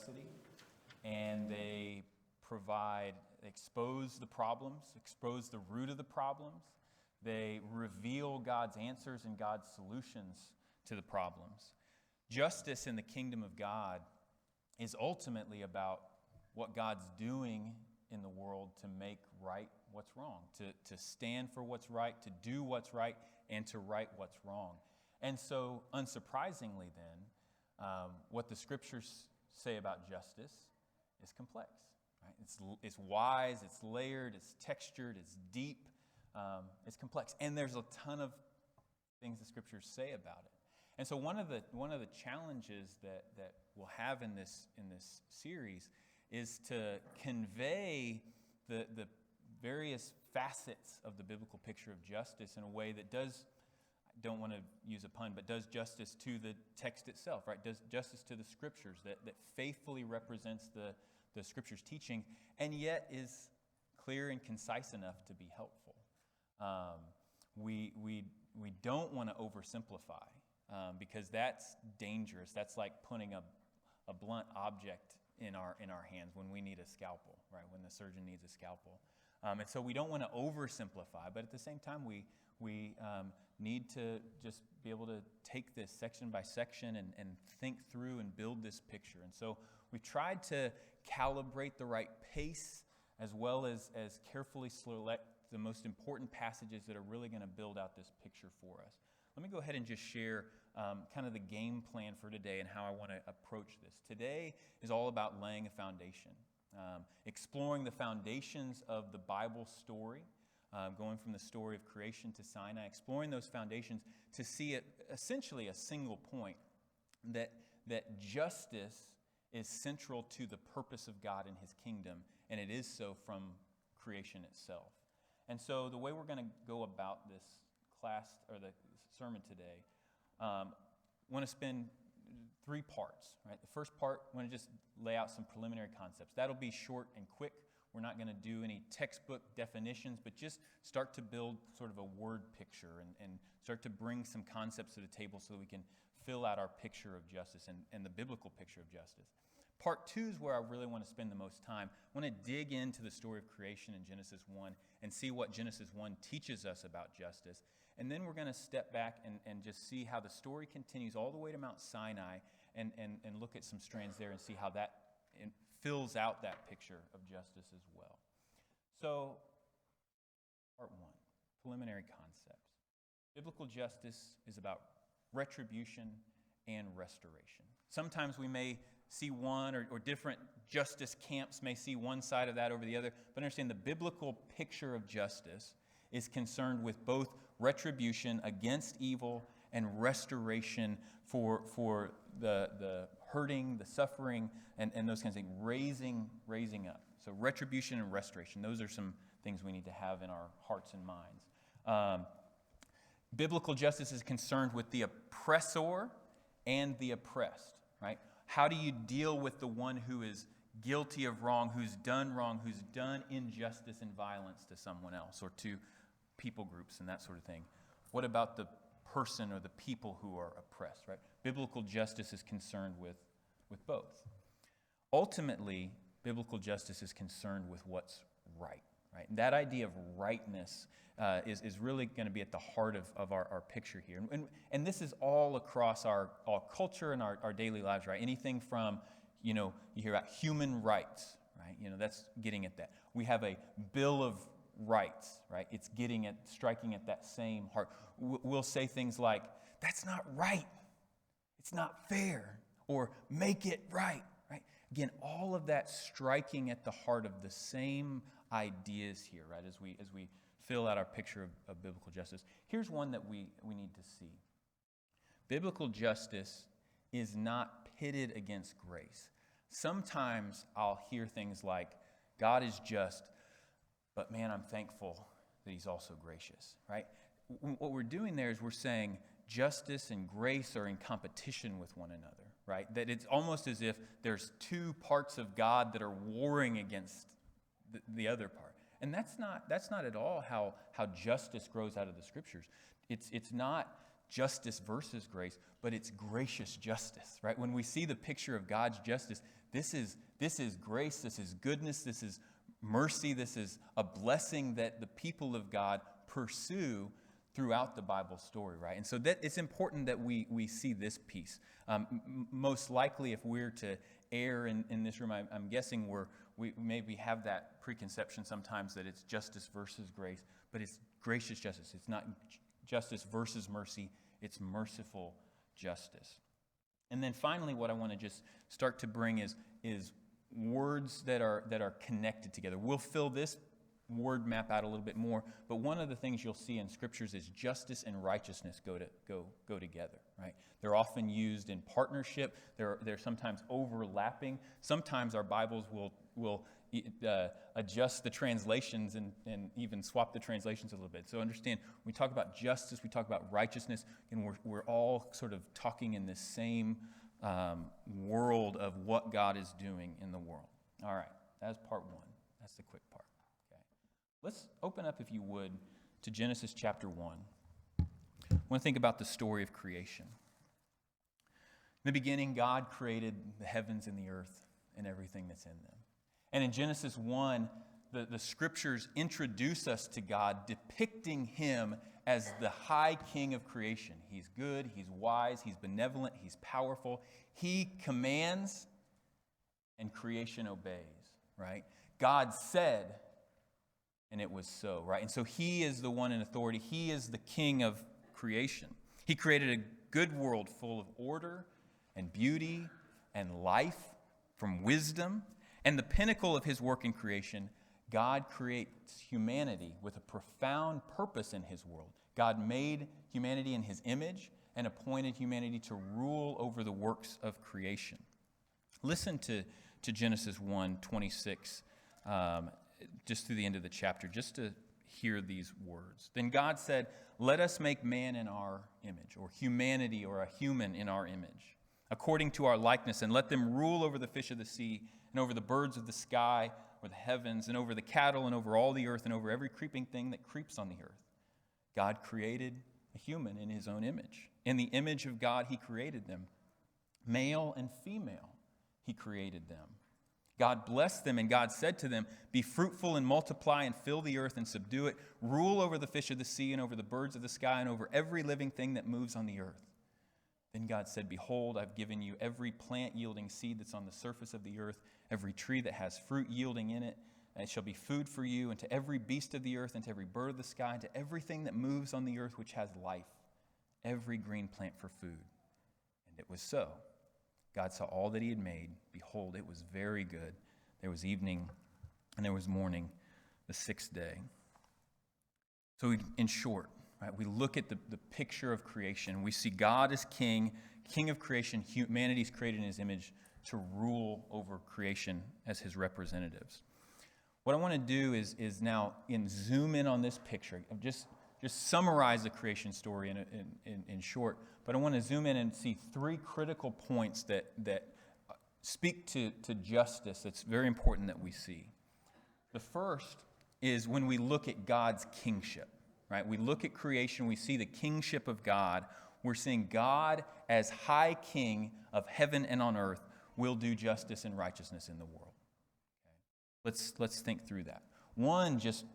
complexity, and they expose the problems, expose the root of the problems. They reveal God's answers and God's solutions to the problems. Justice in the kingdom of God is ultimately about what God's doing in the world to make right what's wrong, to stand for what's right, to do what's right, and to right what's wrong. And so, unsurprisingly then, what the scriptures say about justice is complex. Right? It's wise, it's layered, it's textured, it's deep, it's complex. And there's a ton of things the scriptures say about it. And so one of the challenges that we'll have in this series is to convey the various facets of the biblical picture of justice in a way that does, I don't want to use a pun, but does justice to the text itself, right? Does justice to the scriptures, that faithfully represents the scripture's teaching, and yet is clear and concise enough to be helpful. We don't want to oversimplify, because that's dangerous. That's like putting a blunt object in our hands when we need a scalpel, right? When the surgeon needs a scalpel. And so we don't want to oversimplify, but at the same time, we need to just be able to take this section by section and think through and build this picture. And so we've tried to calibrate the right pace, as well as carefully select the most important passages that are really going to build out this picture for us. Let me go ahead and just share kind of the game plan for today and how I want to approach this. Today is all about laying a foundation, exploring the foundations of the Bible story, going from the story of creation to Sinai, exploring those foundations to see it essentially a single point, that justice is central to the purpose of God in His kingdom, and it is so from creation itself. And so the way we're going to go about this class, or the sermon today, want to spend 3 parts. Right? The first part, I want to just lay out some preliminary concepts. That'll be short and quick. We're not going to do any textbook definitions, but just start to build sort of a word picture and start to bring some concepts to the table so that we can fill out our picture of justice and the biblical picture of justice. Part 2 is where I really want to spend the most time. I want to dig into the story of creation in Genesis 1 and see what Genesis 1 teaches us about justice. And then we're going to step back and just see how the story continues all the way to Mount Sinai and look at some strands there and see how that fills out that picture of justice as well. So, part 1, preliminary concepts. Biblical justice is about retribution and restoration. Sometimes we may see one, or different justice camps may see one side of that over the other, but understand the biblical picture of justice is concerned with both retribution against evil and restoration for the hurting, the suffering, and those kinds of things, raising up. So retribution and restoration, those are some things we need to have in our hearts and minds. Biblical justice is concerned with the oppressor and the oppressed, right? How do you deal with the one who is guilty of wrong, who's done injustice and violence to someone else or to people groups and that sort of thing? What about the person or the people who are oppressed, right? Biblical justice is concerned with both. Ultimately, biblical justice is concerned with what's right, right? And that idea of rightness is really going to be at the heart of our picture here. And this is all across our culture and our daily lives, right? Anything from, you hear about human rights, right? That's getting at that. We have a Bill of Rights, right? It's striking at that same heart. We'll say things like, that's not right. It's not fair. Or make it right, right? Again, all of that striking at the heart of the same ideas here, right? As we fill out our picture of biblical justice. Here's one that we need to see. Biblical justice is not pitted against grace. Sometimes I'll hear things like, God is just, but man, I'm thankful that He's also gracious, right? What we're doing there is we're saying justice and grace are in competition with one another, right? That it's almost as if there's 2 parts of God that are warring against the other part. And that's not at all how justice grows out of the Scriptures. It's not justice versus grace, but it's gracious justice, right? When we see the picture of God's justice, this is grace, this is goodness, this is mercy, this is a blessing that the people of God pursue throughout the Bible story, right? And so that it's important that we see this piece. Most likely, if we're to err in this room, I'm guessing we maybe have that preconception sometimes that it's justice versus grace, but it's gracious justice. It's not justice versus mercy. It's merciful justice. And then finally, what I want to just start to bring is words that are connected together. We'll fill this word map out a little bit more, but one of the things you'll see in scriptures is justice and righteousness go together, right? They're often used in partnership. They're sometimes overlapping. Sometimes our Bibles will adjust the translations and even swap the translations a little bit. So understand, when we talk about justice, we talk about righteousness, and we're all sort of talking in this same world of what God is doing in the world. All right, that's part one. That's the quick part. Okay, let's open up, if you would, to Genesis chapter 1. I want to think about the story of creation. In the beginning, God created the heavens and the earth and everything that's in them. And in Genesis 1, the scriptures introduce us to God, depicting him as the high king of creation. He's good, he's wise, he's benevolent, he's powerful. He commands, and creation obeys, right? God said, and it was so, right? And so he is the one in authority. He is the king of creation. He created a good world full of order and beauty and life from wisdom. And the pinnacle of his work in creation, God creates humanity with a profound purpose in his world. God made humanity in his image and appointed humanity to rule over the works of creation. Listen to Genesis 1:26, just through the end of the chapter, just to hear these words. Then God said, "Let us make man in our image," or humanity, or a human in our image, according to our likeness, and let them rule over the fish of the sea, and over the birds of the sky, or the heavens, and over the cattle, and over all the earth, and over every creeping thing that creeps on the earth. God created a human in his own image. In the image of God, he created them. Male and female, he created them. God blessed them, and God said to them, "Be fruitful and multiply and fill the earth and subdue it. Rule over the fish of the sea and over the birds of the sky and over every living thing that moves on the earth." Then God said, "Behold, I've given you every plant yielding seed that's on the surface of the earth, every tree that has fruit yielding in it, and it shall be food for you, and to every beast of the earth, and to every bird of the sky, and to everything that moves on the earth which has life, every green plant for food." And it was so. God saw all that he had made. Behold, it was very good. There was evening, and there was morning, the sixth day. So in short, right, we look at the picture of creation. We see God as king of creation. Humanity's created in his image to rule over creation as his representatives. What I want to do is now zoom in on this picture. Just summarize the creation story in short, but I want to zoom in and see three critical points that speak to justice that's very important that we see. The first is when we look at God's kingship. Right? We look at creation, we see the kingship of God. We're seeing God as high king of heaven and on earth will do justice and righteousness in the world. Okay. Let's think through that. One, just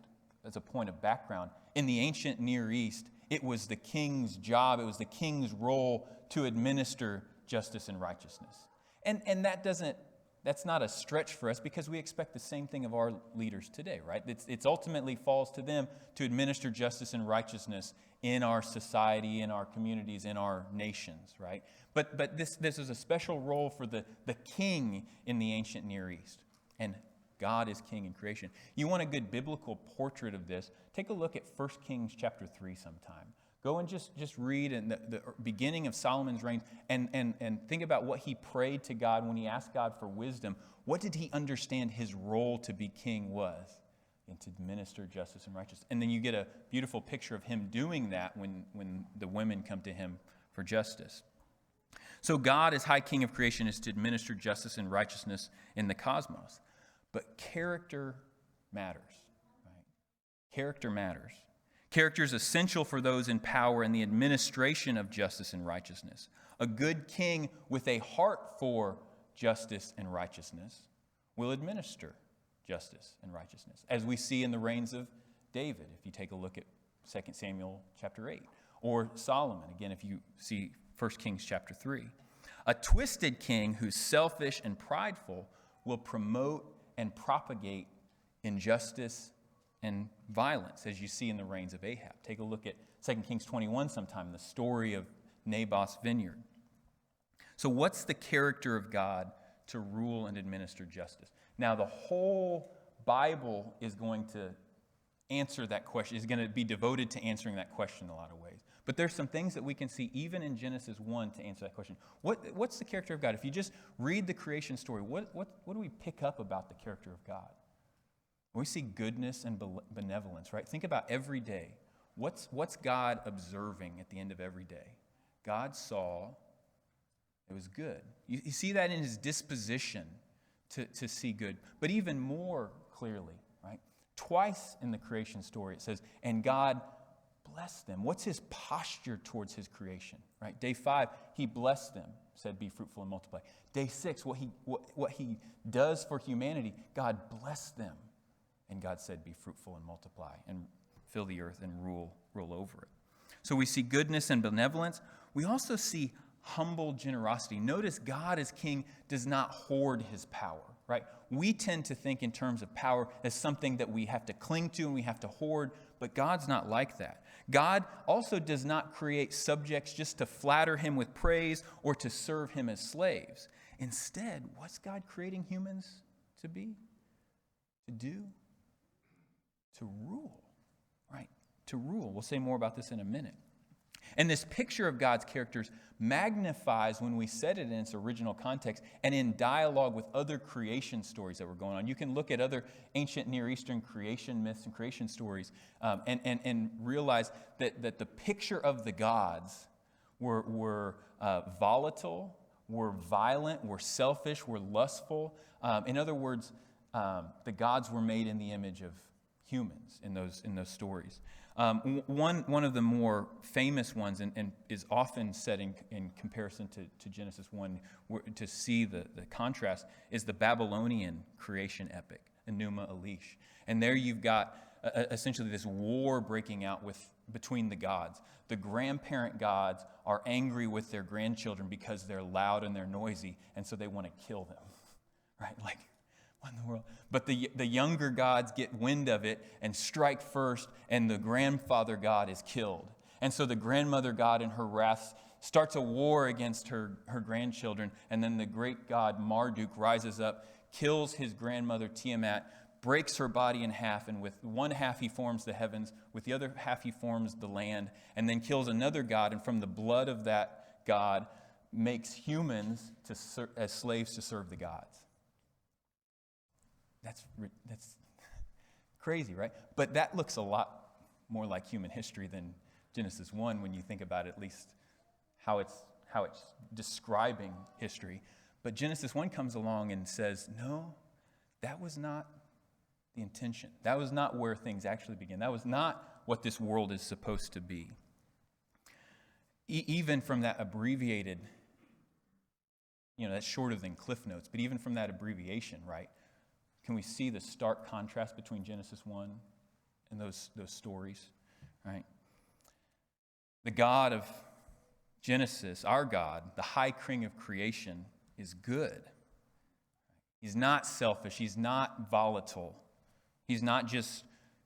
as a point of background, in the ancient Near East, it was the king's job, it was the king's role to administer justice and righteousness. And that's not a stretch for us because we expect the same thing of our leaders today, right? It's ultimately falls to them to administer justice and righteousness in our society, in our communities, in our nations, right? But this is a special role for the king in the ancient Near East. And God is king in creation. You want a good biblical portrait of this, take a look at 1 Kings chapter 3 sometime. Go and just read in the beginning of Solomon's reign and think about what he prayed to God when he asked God for wisdom. What did he understand his role to be king was? And to administer justice and righteousness. And then you get a beautiful picture of him doing that when the women come to him for justice. So God as high king of creation is to administer justice and righteousness in the cosmos. But character matters. Right? Character matters. Characters essential for those in power in the administration of justice and righteousness. A good king with a heart for justice and righteousness will administer justice and righteousness, as we see in the reigns of David, if you take a look at 2 Samuel chapter 8, or Solomon, again, if you see 1 Kings chapter 3. A twisted king who's selfish and prideful will promote and propagate injustice and violence, as you see in the reigns of Ahab. Take a look at 2 Kings 21 sometime, the story of Naboth's vineyard. So what's the character of God to rule and administer justice? Now, the whole Bible is going to answer that question, is going to be devoted to answering that question in a lot of ways. But there's some things that we can see even in Genesis 1 to answer that question. What's the character of God? If you just read the creation story, what do we pick up about the character of God? We see goodness and benevolence, right? Think about every day. What's God observing at the end of every day? God saw it was good. You see that in his disposition to see good. But even more clearly, right? Twice in the creation story it says, and God blessed them. What's his posture towards his creation, right? Day 5, he blessed them, said, be fruitful and multiply. Day 6, what he does for humanity, God blessed them. And God said, be fruitful and multiply and fill the earth and rule over it. So we see goodness and benevolence. We also see humble generosity. Notice God as king does not hoard his power, right? We tend to think in terms of power as something that we have to cling to and we have to hoard, but God's not like that. God also does not create subjects just to flatter him with praise or to serve him as slaves. Instead, what's God creating humans to be? To do? To rule, right? To rule. We'll say more about this in a minute. And this picture of God's characters magnifies when we set it in its original context and in dialogue with other creation stories that were going on. You can look at other ancient Near Eastern creation myths and creation stories and realize that the picture of the gods were volatile, were violent, were selfish, were lustful. In other words, the gods were made in the image of humans in those stories. One of the more famous ones, and is often set in comparison to Genesis 1, to see the contrast, is the Babylonian creation epic, Enuma Elish. And there you've got essentially this war breaking out between the gods. The grandparent gods are angry with their grandchildren because they're loud and they're noisy, and so they want to kill them, right? Like, what in the world? But the younger gods get wind of it and strike first, and the grandfather god is killed. And so the grandmother god in her wrath starts a war against her grandchildren, and then the great god Marduk rises up, kills his grandmother Tiamat, breaks her body in half, and with one half he forms the heavens, with the other half he forms the land, and then kills another god, and from the blood of that god makes humans as slaves to serve the gods. That's crazy, right? But that looks a lot more like human history than Genesis 1 when you think about at least how it's describing history. But Genesis 1 comes along and says, no, that was not the intention. That was not where things actually begin. That was not what this world is supposed to be. Even from that abbreviated, that's shorter than Cliff Notes, but even from that abbreviation, right? Can we see the stark contrast between Genesis 1 and those stories, right? The God of Genesis, our God, the high king of creation, is good. He's not selfish. He's not volatile. He's not just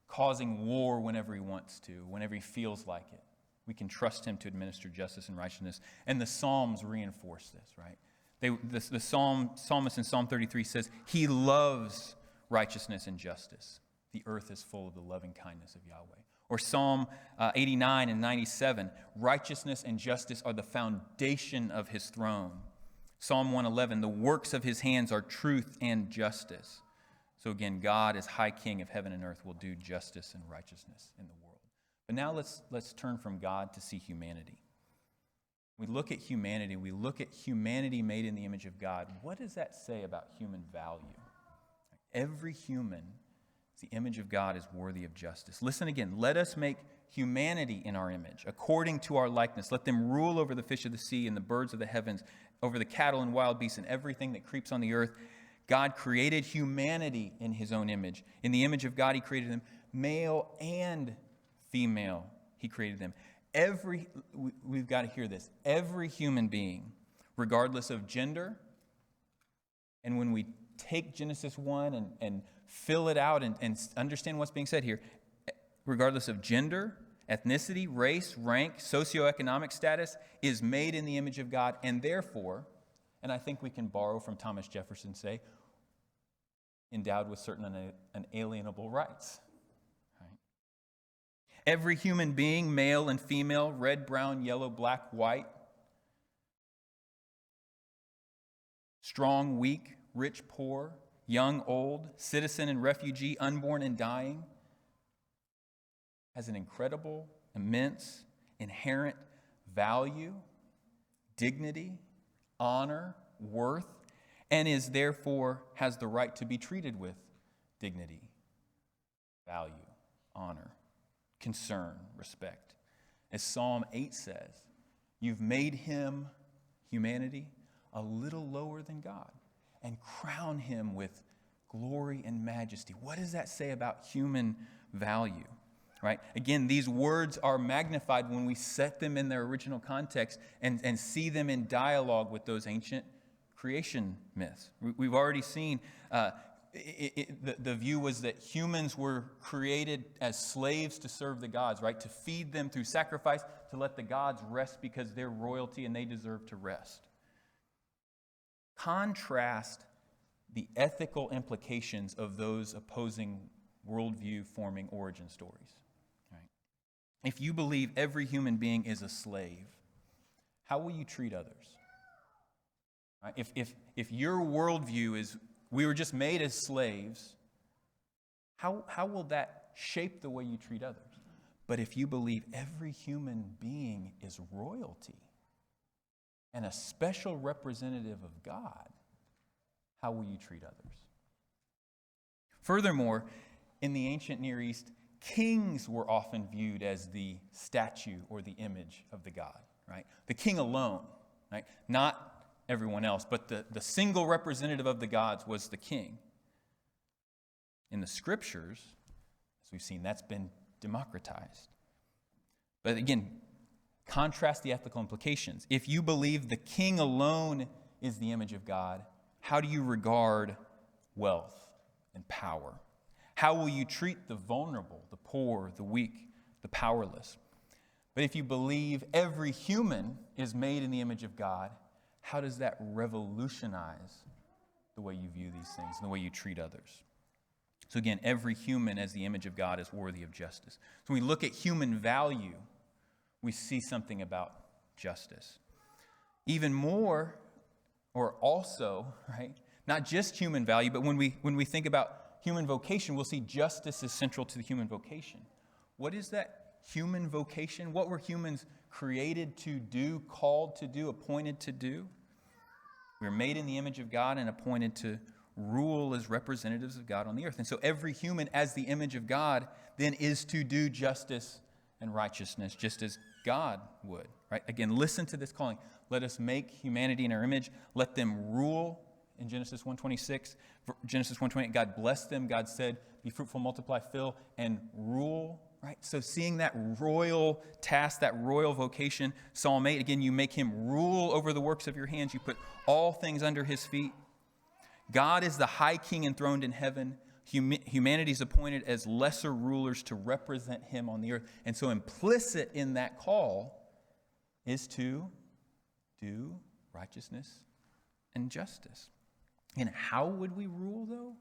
causing war whenever he wants to, whenever he feels like it. We can trust him to administer justice and righteousness. And the Psalms reinforce this, right? The psalmist in Psalm 33 says, he loves righteousness and justice. The earth is full of the loving kindness of Yahweh. Or Psalm 89 and 97, righteousness and justice are the foundation of his throne. Psalm 111, the works of his hands are truth and justice. So again, God as high king of heaven and earth will do justice and righteousness in the world. But now let's turn from God to see humanity. We look at humanity. We look at humanity made in the image of God. What does that say about human value? Every human The image of God is worthy of justice. Listen again. Let us make humanity in our image, according to our likeness. Let them rule over the fish of the sea and the birds of the heavens, over the cattle and wild beasts and everything that creeps on the earth. God created humanity in his own image. In the image of God, he created them. Male and female, he created them. We've got to hear this. Every human being, regardless of gender, and when we take Genesis 1 and fill it out and understand what's being said here, regardless of gender, ethnicity, race, rank, socioeconomic status, is made in the image of God, and therefore, and I think we can borrow from Thomas Jefferson, say, endowed with certain unalienable rights. Right? Every human being, male and female, red, brown, yellow, black, white, strong, weak, rich, poor, young, old, citizen and refugee, unborn and dying, has an incredible, immense, inherent value, dignity, honor, worth, and is therefore has the right to be treated with dignity, value, honor, concern, respect. As Psalm 8 says, you've made him, humanity, a little lower than God and crown him with glory and majesty. What does that say about human value? Right? Again, these words are magnified when we set them in their original context and see them in dialogue with those ancient creation myths. We've already seen the view was that humans were created as slaves to serve the gods, right? To feed them through sacrifice, to let the gods rest because they're royalty and they deserve to rest. Contrast the ethical implications of those opposing worldview forming origin stories. If you believe every human being is a slave, how will you treat others? Right? If your worldview is we were just made as slaves, how will that shape the way you treat others? But if you believe every human being is royalty and a special representative of God, how will you treat others? Furthermore, in the ancient Near East, kings were often viewed as the statue or the image of the god, right? The king alone, right? Not everyone else, but the single representative of the gods was the king. In the scriptures, as we've seen, that's been democratized. But again, contrast the ethical implications. If you believe the king alone is the image of God, how do you regard wealth and power? How will you treat the vulnerable, the poor, the weak, the powerless? But if you believe every human is made in the image of God, how does that revolutionize the way you view these things and the way you treat others? So again, every human as the image of God is worthy of justice. So when we look at human value, we see something about justice. Even more, or also, right? Not just human value, but when we think about human vocation, we'll see justice is central to the human vocation. What is that human vocation? What were humans created to do, called to do, appointed to do? We were made in the image of God and appointed to rule as representatives of God on the earth. And so every human as the image of God then is to do justice and righteousness just as God would. Right? Again, listen to this calling. Let us make humanity in our image. Let them rule. In Genesis 1:26, Genesis 1:28, God blessed them. God said, be fruitful, multiply, fill, and rule. Right? So seeing that royal task, that royal vocation, Psalm 8, again, you make him rule over the works of your hands. You put all things under his feet. God is the high king enthroned in heaven. Humanity is appointed as lesser rulers to represent him on the earth. And so implicit in that call is to do righteousness and justice. And how would we rule, though?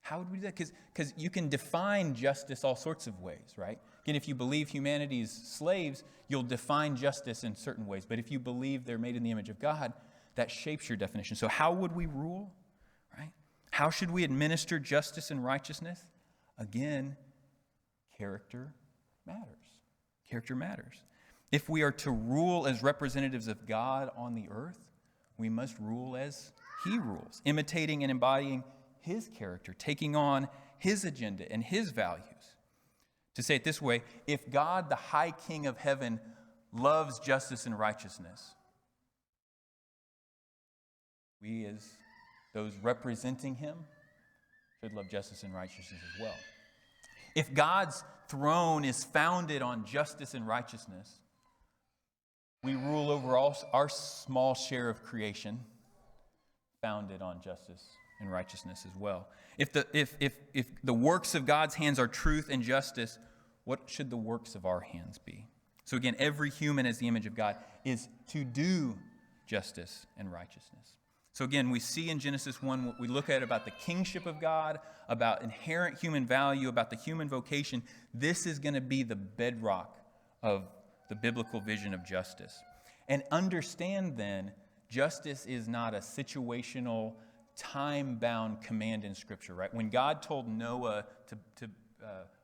How would we do that? Because you can define justice all sorts of ways, right? Again, if you believe humanity is slaves, you'll define justice in certain ways. But if you believe they're made in the image of God, that shapes your definition. So how would we rule, right? How should we administer justice and righteousness? Again, character matters. Character matters. If we are to rule as representatives of God on the earth, we must rule as he rules, imitating and embodying his character, taking on his agenda and his values. To say it this way, if God, the high king of heaven, loves justice and righteousness, we as those representing him should love justice and righteousness as well. If God's throne is founded on justice and righteousness, we rule over our small share of creation founded on justice and righteousness as well. If the works of God's hands are truth and justice, what should the works of our hands be? So again, every human as the image of God is to do justice and righteousness. So again, we see in Genesis 1 what we look at about the kingship of God, about inherent human value, about the human vocation. This is going to be the bedrock of the biblical vision of justice. And understand then, justice is not a situational, time-bound command in Scripture, right? When God told Noah to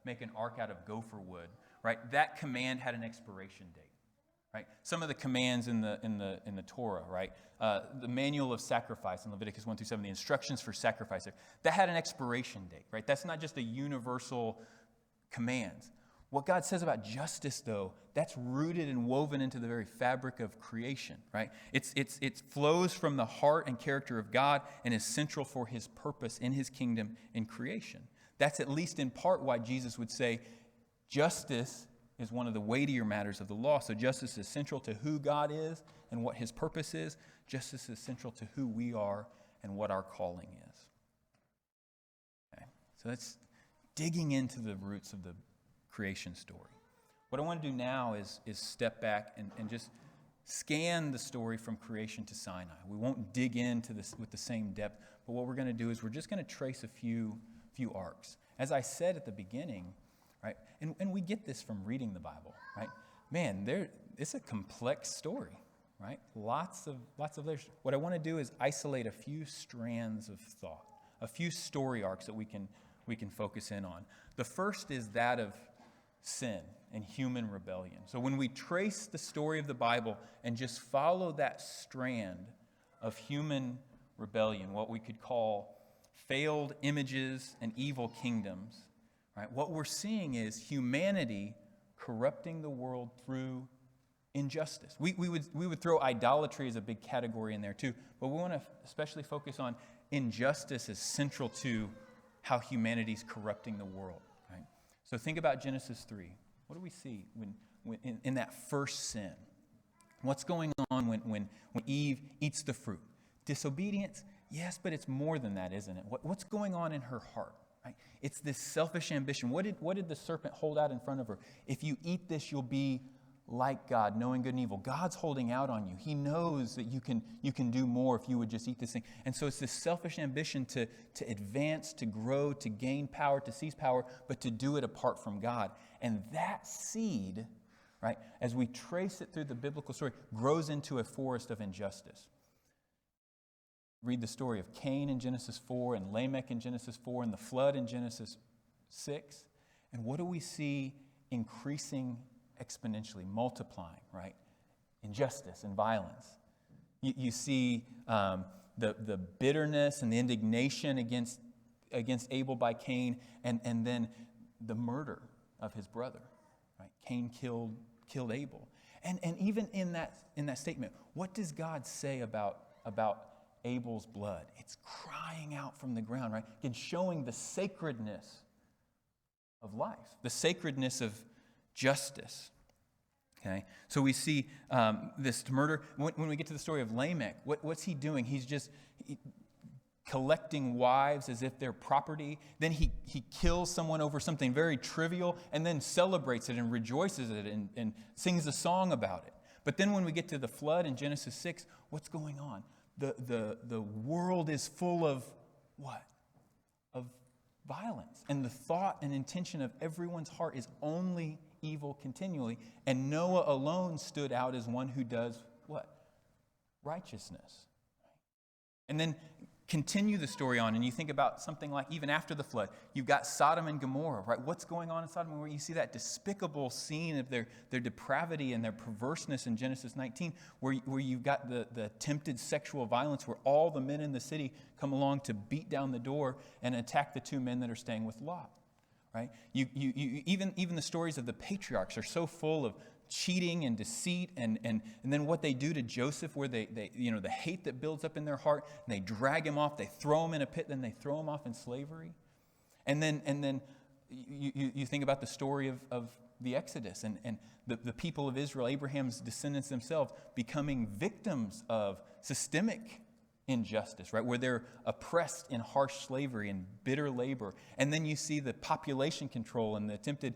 make an ark out of gopher wood, right, that command had an expiration date. Right? Some of the commands in the Torah, right? The manual of sacrifice in Leviticus 1 through 7, the instructions for sacrifice, that had an expiration date, right? That's not just a universal commands. What God says about justice, though, that's rooted and woven into the very fabric of creation, right? It flows from the heart and character of God and is central for his purpose in his kingdom in creation. That's at least in part why Jesus would say justice is one of the weightier matters of the law. So justice is central to who God is and what his purpose is. Justice is central to who we are and what our calling is. Okay. So that's digging into the roots of the creation story. What I want to do now is step back and just scan the story from creation to Sinai. We won't dig into this with the same depth, but what we're going to do is we're just going to trace a few arcs. As I said at the beginning, right? And we get this from reading the Bible, right? Man, it's a complex story, right? Lots of layers. What I want to do is isolate a few strands of thought, a few story arcs that we can focus in on. The first is that of sin and human rebellion. So when we trace the story of the Bible and just follow that strand of human rebellion, what we could call failed images and evil kingdoms, right? What we're seeing is humanity corrupting the world through injustice. We would throw idolatry as a big category in there too, but we want to especially focus on injustice as central to how humanity's corrupting the world. Right? So think about Genesis 3. What do we see when in that first sin? What's going on when Eve eats the fruit? Disobedience? Yes, but it's more than that, isn't it? What's going on in her heart? Right? It's this selfish ambition. What did the serpent hold out in front of her? If you eat this, you'll be like God, knowing good and evil. God's holding out on you. He knows that you can do more if you would just eat this thing. And so it's this selfish ambition to advance, to grow, to gain power, to seize power, but to do it apart from God. And that seed, right, as we trace it through the biblical story, grows into a forest of injustice. Read the story of Cain in Genesis 4 and Lamech in Genesis 4 and the flood in Genesis 6. And what do we see increasing exponentially, multiplying, right? Injustice and violence. You see the bitterness and the indignation against Abel by Cain and then the murder of his brother, right? Cain killed Abel. And even in that statement, what does God say about Abel's blood? It's crying out from the ground, right? Again, showing the sacredness of life, the sacredness of justice. Okay, so we see this murder. When we get to the story of Lamech, what's he doing? He's just collecting wives as if they're property. Then he kills someone over something very trivial and then celebrates it and rejoices it and sings a song about it. But then when we get to the flood in Genesis 6, what's going on? The world is full of what? Of violence. And the thought and intention of everyone's heart is only evil continually. And Noah alone stood out as one who does what? Righteousness. And then continue the story on, and you think about something like even after the flood, you've got Sodom and Gomorrah, right? What's going on in Sodom and Gomorrah? You see that despicable scene of their depravity and their perverseness in Genesis 19, where you've got the attempted sexual violence, where all the men in the city come along to beat down the door and attack the two men that are staying with Lot, right? Even the stories of the patriarchs are so full of cheating and deceit, and then what they do to Joseph, where they the hate that builds up in their heart, and they drag him off, they throw him in a pit, then they throw him off in slavery. And then you think about the story of the Exodus and the people of Israel, Abraham's descendants themselves, becoming victims of systemic injustice, right? Where they're oppressed in harsh slavery and bitter labor. And then you see the population control and the attempted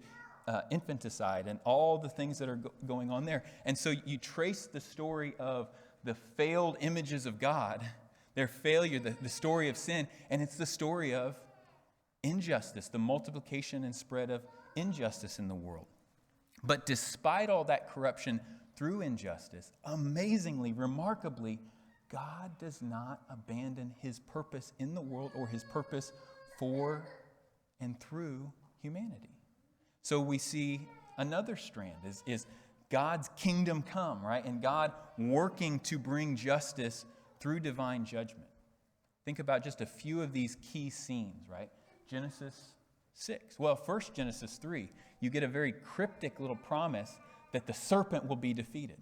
infanticide and all the things that are going on there. And so you trace the story of the failed images of God, their failure, the story of sin, and it's the story of injustice, the multiplication and spread of injustice in the world. But despite all that corruption through injustice, amazingly, remarkably, God does not abandon his purpose in the world or his purpose for and through humanity. So we see another strand is God's kingdom come, right? And God working to bring justice through divine judgment. Think about just a few of these key scenes, right? Genesis 6. Well, first Genesis 3, you get a very cryptic little promise that the serpent will be defeated.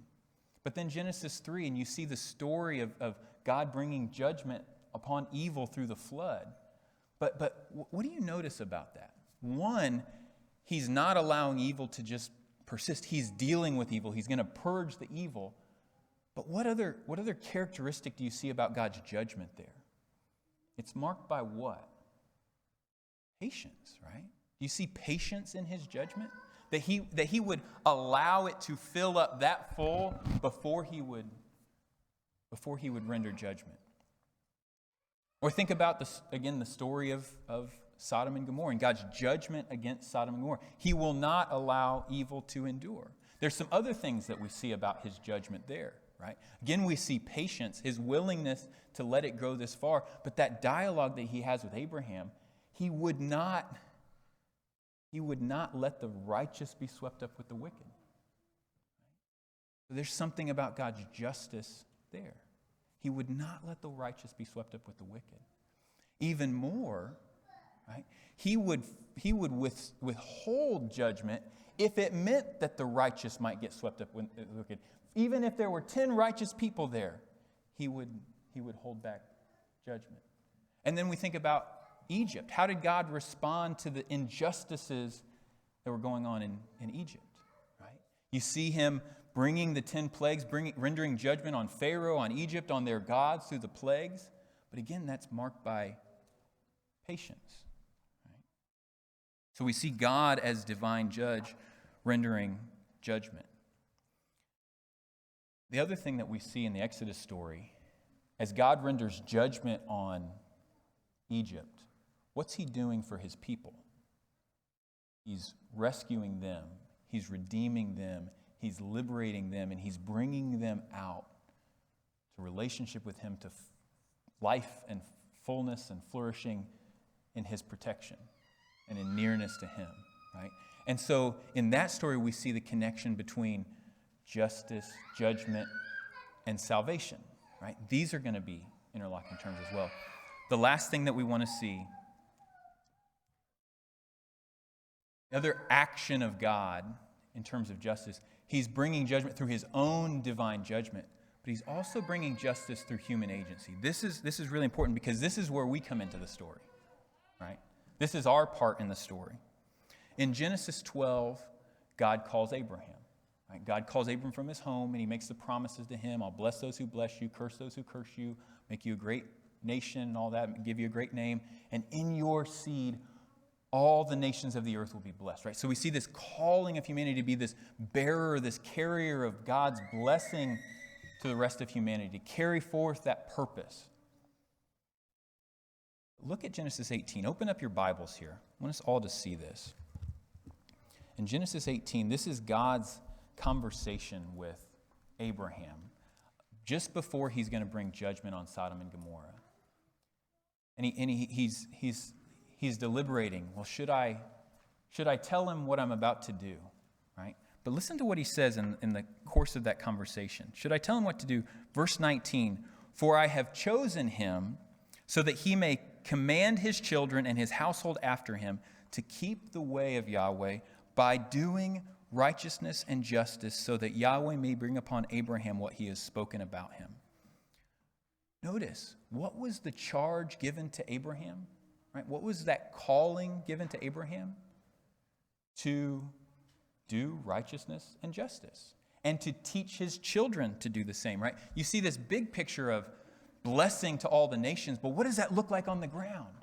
But then Genesis 3, and you see the story of God bringing judgment upon evil through the flood. But what do you notice about that? One, he's not allowing evil to just persist. He's dealing with evil. He's going to purge the evil. But what other characteristic do you see about God's judgment there? It's marked by what? Patience, right? Do you see patience in his judgment? That he would allow it to fill up that full before he would render judgment. Or think about the story of Sodom and Gomorrah and God's judgment against Sodom and Gomorrah. He will not allow evil to endure. There's some other things that we see about his judgment there, right? Again, we see patience, his willingness to let it go this far, but that dialogue that he has with Abraham, he would not let the righteous be swept up with the wicked. So there's something about God's justice there. He would not let the righteous be swept up with the wicked. Even more, right? He would withhold judgment if it meant that the righteous might get swept up with the wicked. Even if there were 10 righteous people there, he would hold back judgment. And then we think about Egypt. How did God respond to the injustices that were going on in Egypt? Right? You see him bringing the 10 plagues, rendering judgment on Pharaoh, on Egypt, on their gods through the plagues. But again, that's marked by patience. Right? So we see God as divine judge rendering judgment. The other thing that we see in the Exodus story, as God renders judgment on Egypt, what's he doing for his people? He's rescuing them. He's redeeming them. He's liberating them. And he's bringing them out to relationship with him, to life and fullness and flourishing in his protection and in nearness to him. Right? And so in that story, we see the connection between justice, judgment, and salvation. Right? These are going to be interlocking terms as well. The last thing that we want to see, the other action of God in terms of justice, he's bringing judgment through his own divine judgment, but he's also bringing justice through human agency. This is really important because this is where we come into the story, right? This is our part in the story. In Genesis 12, God calls Abraham. Right? God calls Abram from his home, and he makes the promises to him. I'll bless those who bless you, curse those who curse you, make you a great nation and all that, give you a great name. And in your seed, all the nations of the earth will be blessed. Right? So we see this calling of humanity to be this bearer, this carrier of God's blessing to the rest of humanity, to carry forth that purpose. Look at Genesis 18. Open up your Bibles here. I want us all to see this. In Genesis 18, this is God's conversation with Abraham just before he's going to bring judgment on Sodom and Gomorrah. And he's deliberating. Well, should I tell him what I'm about to do? Right? But listen to what he says in the course of that conversation. Should I tell him what to do? Verse 19, for I have chosen him so that he may command his children and his household after him to keep the way of Yahweh by doing righteousness and justice, so that Yahweh may bring upon Abraham what he has spoken about him. Notice, what was the charge given to Abraham? Right? What was that calling given to Abraham? To do righteousness and justice, and to teach his children to do the same, right? You see this big picture of blessing to all the nations, but what does that look like on the ground?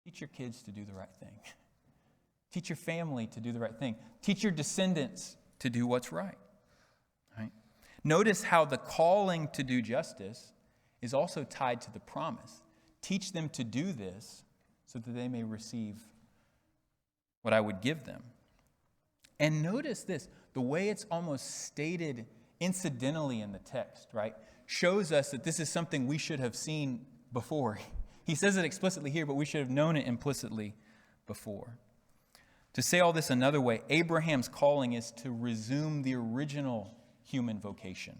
Teach your kids to do the right thing. Teach your family to do the right thing. Teach your descendants to do what's right. Right? Notice how the calling to do justice is also tied to the promise. Teach them to do this so that they may receive what I would give them. And notice this, the way it's almost stated incidentally in the text, right, shows us that this is something we should have seen before. He says it explicitly here, but we should have known it implicitly before. To say all this another way, Abraham's calling is to resume the original human vocation,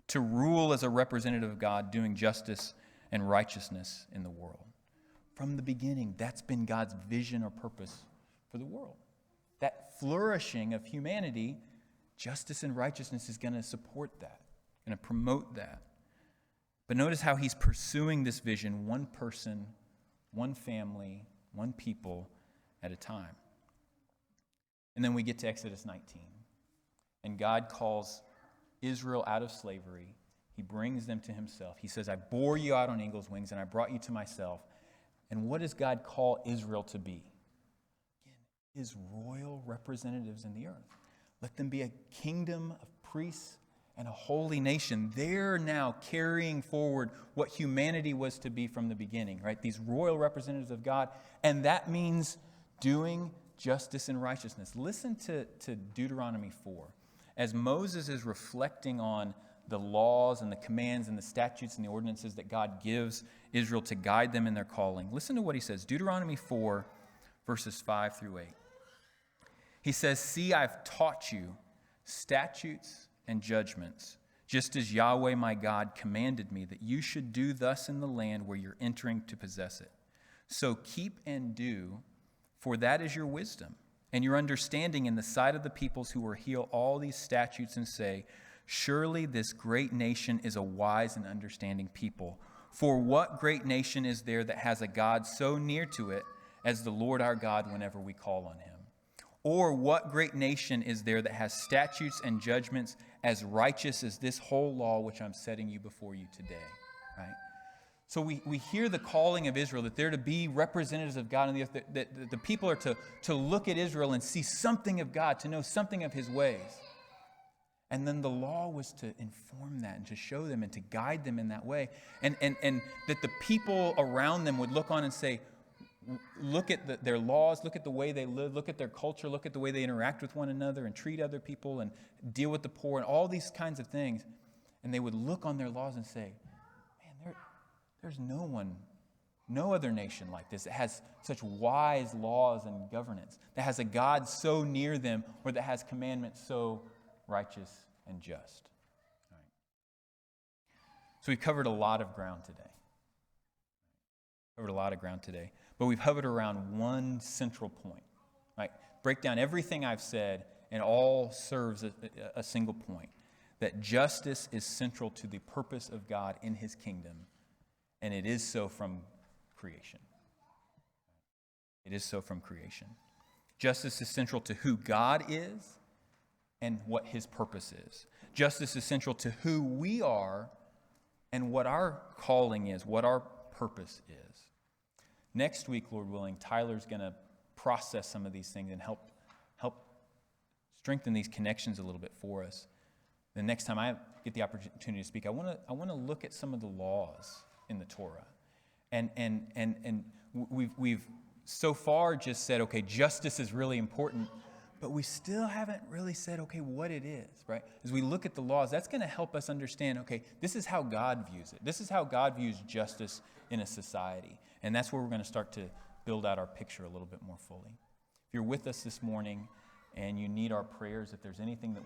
to rule as a representative of God, doing justice and righteousness in the world. From the beginning, that's been God's vision or purpose for the world. That flourishing of humanity, justice and righteousness is going to support that, going to promote that. But notice how he's pursuing this vision, one person, one family, one people at a time. And then we get to Exodus 19. And God calls Israel out of slavery. He brings them to himself. He says, I bore you out on eagle's wings, and I brought you to myself. And what does God call Israel to be? Again, his royal representatives in the earth. Let them be a kingdom of priests and a holy nation. They're now carrying forward what humanity was to be from the beginning, right? These royal representatives of God. And that means doing justice and righteousness. Listen to Deuteronomy 4. As Moses is reflecting on the laws and the commands and the statutes and the ordinances that God gives Israel to guide them in their calling, listen to what he says. Deuteronomy 4, verses 5 through 8. He says, see, I've taught you statutes and judgments, just as Yahweh my God commanded me that you should do thus in the land where you're entering to possess it. So keep and do, for that is your wisdom and your understanding in the sight of the peoples who will hear all these statutes and say, surely this great nation is a wise and understanding people. For what great nation is there that has a God so near to it as the Lord our God whenever we call on him? Or what great nation is there that has statutes and judgments as righteous as this whole law which I'm setting you before you today? Right? So we hear the calling of Israel, that they're to be representatives of God on the earth, that the people are to look at Israel and see something of God, to know something of his ways. And then the law was to inform that and to show them and to guide them in that way. And that the people around them would look on and say, look at their laws, look at the way they live, look at their culture, look at the way they interact with one another and treat other people and deal with the poor and all these kinds of things. And they would look on their laws and say, man, there's no other nation like this that has such wise laws and governance, that has a God so near them, or that has commandments so righteous and just. All right. So we've covered a lot of ground today. But we've hovered around one central point. Right? Break down everything I've said, and all serves a single point. That justice is central to the purpose of God in his kingdom, and it is so from creation. It is so from creation. Justice is central to who God is and what his purpose is. Justice is central to who we are and what our calling is, what our purpose is. Next week, Lord willing, Tyler's going to process some of these things and help strengthen these connections a little bit for us. The next time I get the opportunity to speak, I want to look at some of the laws in the Torah. And we've so far just said, okay, justice is really important, but we still haven't really said, okay, what it is, right? As we look at the laws, that's going to help us understand, okay, this is how God views it. This is how God views justice in a society. And that's where we're going to start to build out our picture a little bit more fully. If you're with us this morning and you need our prayers, if there's anything that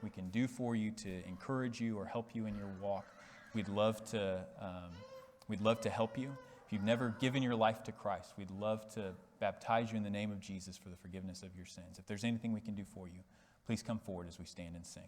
we can do for you to encourage you or help you in your walk, we'd love to help you. If you've never given your life to Christ, we'd love to baptize you in the name of Jesus for the forgiveness of your sins. If there's anything we can do for you, please come forward as we stand and sing.